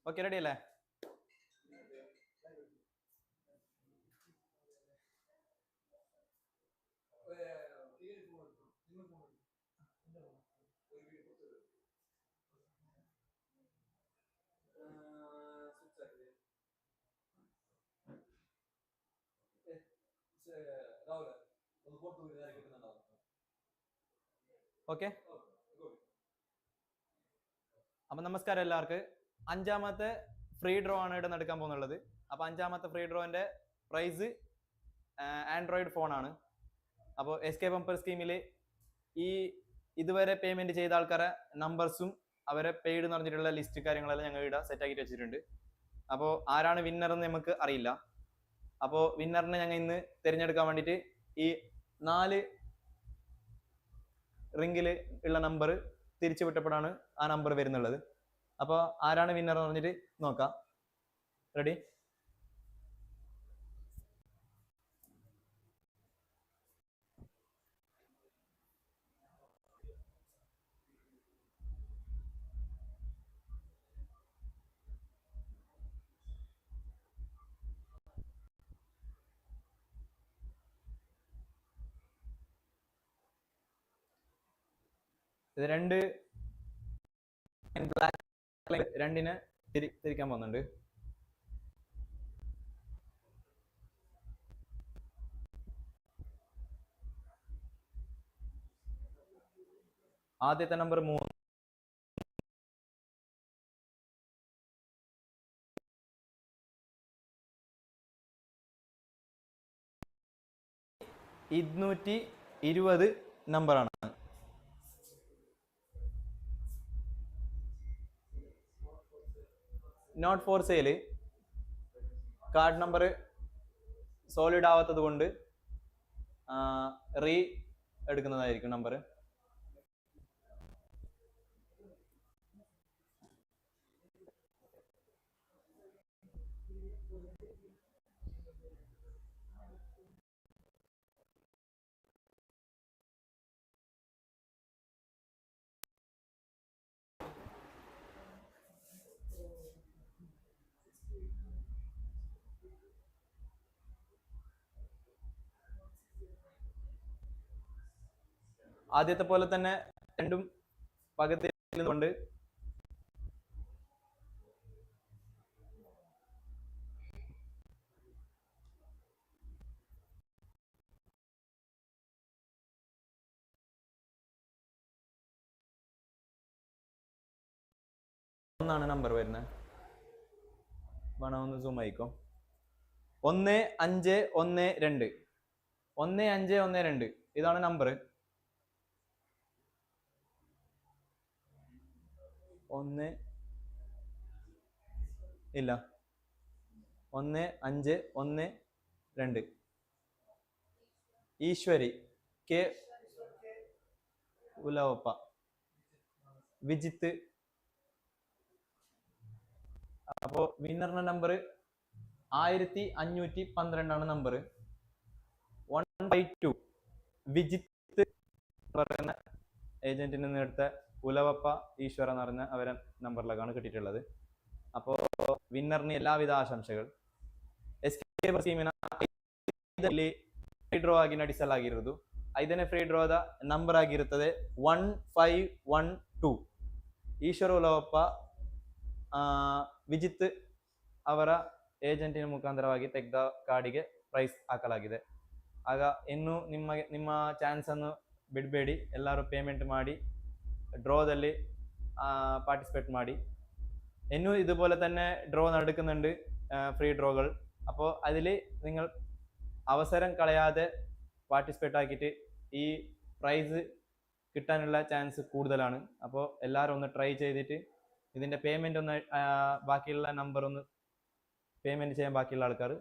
Okay, ready അല്ലേ? Okay, അപ്പൊ നമസ്കാരം എല്ലാവർക്കും. അഞ്ചാമത്തെ ഫ്രീ ഡ്രോ ആണ് ഇവിടെ നടക്കാൻ പോകുന്നുള്ളത്. അപ്പൊ അഞ്ചാമത്തെ ഫ്രീ ഡ്രോന്റെ പ്രൈസ് ആൻഡ്രോയിഡ് ഫോണാണ്. അപ്പോൾ എസ്കെ ബമ്പർ സ്കീമിൽ ഈ ഇതുവരെ പേയ്മെന്റ് ചെയ്ത ആൾക്കാരെ നമ്പേഴ്സും അവരെ പെയ്ഡ് എന്ന് പറഞ്ഞിട്ടുള്ള ലിസ്റ്റ് കാര്യങ്ങളെല്ലാം ഞങ്ങൾ ഇവിടെ സെറ്റ് ആക്കിയിട്ട് വെച്ചിട്ടുണ്ട്. അപ്പോൾ ആരാണ് വിന്നർ എന്ന് നമുക്ക് അറിയില്ല. അപ്പോൾ വിന്നറിനെ ഞങ്ങൾ ഇന്ന് തിരഞ്ഞെടുക്കാൻ വേണ്ടിയിട്ട് ഈ 4 റിംഗിൽ ഉള്ള നമ്പർ തിരിച്ചു വിട്ടപ്പോഴാണ് ആ നമ്പർ വരുന്നുള്ളത്. അപ്പോൾ ആരാണ് വിന്നർ എന്ന് പറഞ്ഞിട്ട് നോക്കാം. റെഡി? ഇത് രണ്ടിനെ തിരിക്കാൻ പോകുന്നുണ്ട്. ആദ്യത്തെ നമ്പർ 3, $220 നമ്പറാണ്. Not for sale. Card number solid ആവാത്തത് കൊണ്ട് റീ എടുക്കുന്നതായിരിക്കും നമ്പർ. ആദ്യത്തെ പോലെ തന്നെ രണ്ടും പകുതി കൊണ്ട് ഒന്നാണ് നമ്പർ വരുന്നത്. വേണം ഒന്ന് സൂം ആയിക്കോ. 1512 1512 ഇതാണ് നമ്പർ. 1 ഇല്ല 1512. ഈശ്വരി കെ ഉലവപ്പ, വിജിത്ത്. അപ്പോ വിന്നറിന്റെ നമ്പർ 1512 നമ്പർ. 152 വിജിത്ത് പറയുന്ന ഏജന്റിൽ നിന്ന് എടുത്ത ഉലവപ്പ ഈശ്വര എന്ന് പറഞ്ഞ അവരെ നമ്പറിലേക്കാണ് കിട്ടിയിട്ടുള്ളത്. അപ്പോൾ വിന്നറിന് എല്ലാവിധ ആശംസകൾ. ಎಸ್ಕೆ ಸ್ಕೀಮಿನ ಫ್ರೀ ಡ್ರಾ ಆಗಿ ನಡೆಸಲಾಗಿರುವುದು. 5ನೇ ಫ್ರೀ ಡ್ರಾದ ನಂಬರ್ ಆಗಿರುತ್ತದೆ 1512. ಈಶ್ವರ ಉಲವಪ್ಪ ವಿಜಿತ್ ಅವರ ಏಜೆಂಟಿನ ಮುಖಾಂತರವಾಗಿ ತೆಗೆದ ಕಾರ್ಡಿಗೆ ಪ್ರೈಸ್ ಹಾಕಲಾಗಿದೆ. ಆಗ ಇನ್ನು ನಿಮ್ಮ ಚಾನ್ಸ್ ಅನ್ನು ಬಿಡಬೇಡಿ, ಎಲ್ಲರೂ ಪೇಮೆಂಟ್ ಮಾಡಿ ഡ്രോದಲ್ಲಿ പാർട്ടിസിപ്പേറ്റ് ಮಾಡಿ. ഇന്നും ഇതുപോലെ തന്നെ ഡ്രോ നടക്കുന്നുണ്ട്, ഫ്രീ ഡ്രോകൾ. അപ്പോൾ അതിൽ നിങ്ങൾ അവസരം കളയാതെ പാർട്ടിസിപ്പേറ്റ് ആക്കിയിട്ട് ഈ പ്രൈസ് കിട്ടാനുള്ള ചാൻസ് കൂടുതലാണ്. അപ്പോൾ എല്ലാവരും ഒന്ന് ട്രൈ ചെയ്തിട്ട് ഇതിൻ്റെ പേയ്മെൻ്റ് ഒന്ന് ബാക്കിയുള്ള നമ്പർ ഒന്ന് പേയ്മെൻറ്റ് ചെയ്യാൻ ബാക്കിയുള്ള ആൾക്കാർ